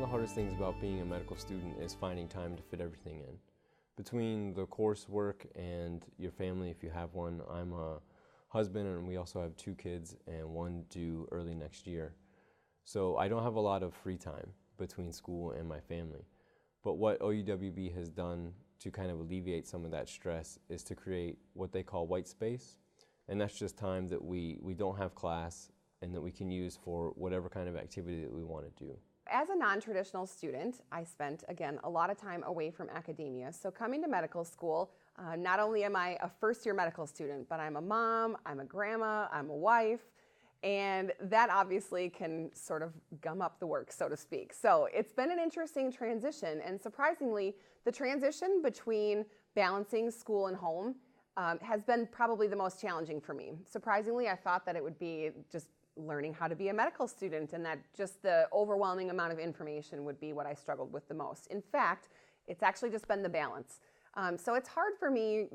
the hardest things about being a medical student is finding time to fit everything in. Between the coursework and your family, if you have one, I'm a husband and we also have 2 kids and one due early next year. So I don't have a lot of free time between school and my family. But what OUWB has done to kind of alleviate some of that stress is to create what they call white space. And that's just time that we don't have class and that we can use for whatever kind of activity that we want to do. As a non-traditional student, I spent, again, a lot of time away from academia. So coming to medical school, not only am I a first-year medical student, but I'm a mom, I'm a grandma, I'm a wife, and that obviously can sort of gum up the work, so to speak. So it's been an interesting transition, and surprisingly, the transition between balancing school and home has been probably the most challenging for me. Surprisingly, I thought that it would be just learning how to be a medical student and that just the overwhelming amount of information would be what I struggled with the most. In fact, it's actually just been the balance. So it's hard for me,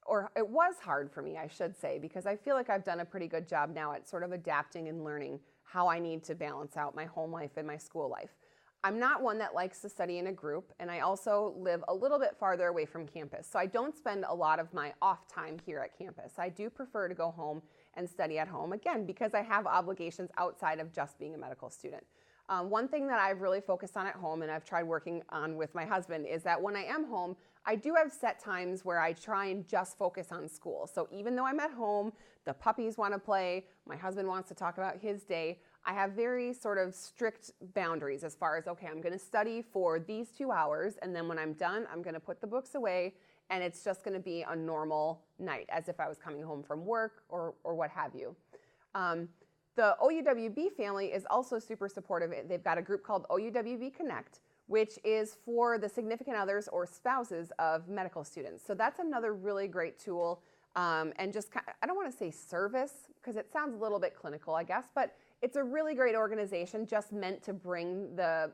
or it was hard for me, I should say, because I feel like I've done a pretty good job now at sort of adapting and learning how I need to balance out my home life and my school life. I'm not one that likes to study in a group, and I also live a little bit farther away from campus. So I don't spend a lot of my off time here at campus. I do prefer to go home and study at home, again, because I have obligations outside of just being a medical student. One thing that I've really focused on at home, and I've tried working on with my husband, is that when I am home, I do have set times where I try and just focus on school. So even though I'm at home, the puppies want to play, my husband wants to talk about his day, I have very sort of strict boundaries as far as, okay, I'm going to study for these 2 hours, and then when I'm done, I'm going to put the books away, and it's just going to be a normal night, as if I was coming home from work or what have you. The OUWB family is also super supportive. They've got a group called OUWB Connect, which is for the significant others or spouses of medical students. So that's another really great tool. And just, I don't want to say service, because it sounds a little bit clinical, I guess, but it's a really great organization just meant to bring the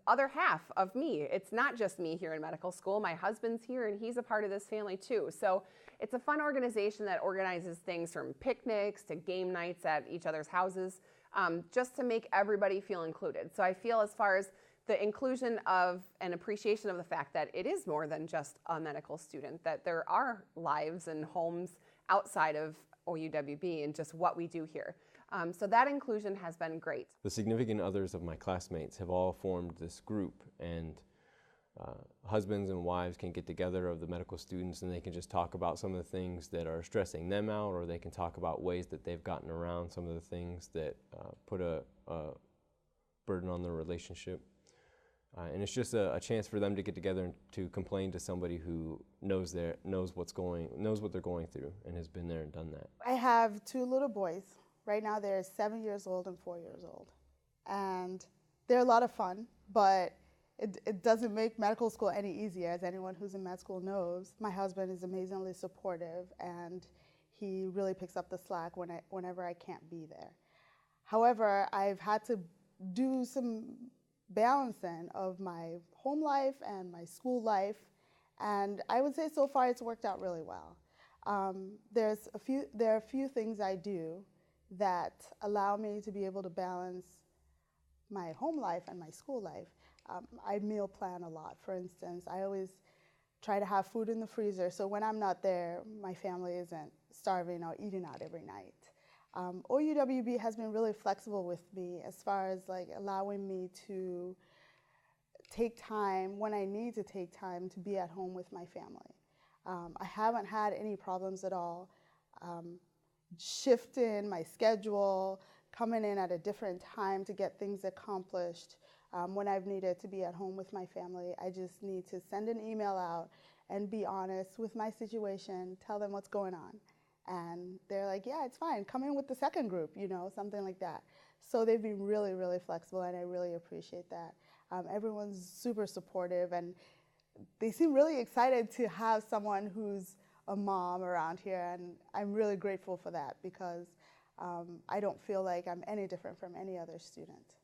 other half of me. It's not just me here in medical school. My husband's here and he's a part of this family too. So it's a fun organization that organizes things from picnics to game nights at each other's houses, just to make everybody feel included. So I feel as far as the inclusion of and appreciation of the fact that it is more than just a medical student, that there are lives and homes outside of OUWB and just what we do here. So that inclusion has been great. The significant others of my classmates have all formed this group, and husbands and wives can get together of the medical students and they can just talk about some of the things that are stressing them out, or they can talk about ways that they've gotten around some of the things that put a burden on their relationship. And it's just a chance for them to get together and to complain to somebody who knows what they're going through and has been there and done that. I have 2 little boys. Right now they're 7 years old and 4 years old. And they're a lot of fun, but it doesn't make medical school any easier. As anyone who's in med school knows, my husband is amazingly supportive and he really picks up the slack whenever I can't be there. However, I've had to do some balancing of my home life and my school life, and I would say so far it's worked out really well. There are a few things I do that allow me to be able to balance my home life and my school life. I meal plan a lot. For instance, I always try to have food in the freezer, so when I'm not there, my family isn't starving or eating out every night. OUWB has been really flexible with me as far as allowing me to take time when I need to take time to be at home with my family. I haven't had any problems at all shifting my schedule, coming in at a different time to get things accomplished. When I've needed to be at home with my family, I just need to send an email out and be honest with my situation, tell them what's going on. And they're like, yeah, it's fine. Come in with the second group, something like that. So they've been really, really flexible, and I really appreciate that. Everyone's super supportive, and they seem really excited to have someone who's a mom around here, and I'm really grateful for that because I don't feel like I'm any different from any other student.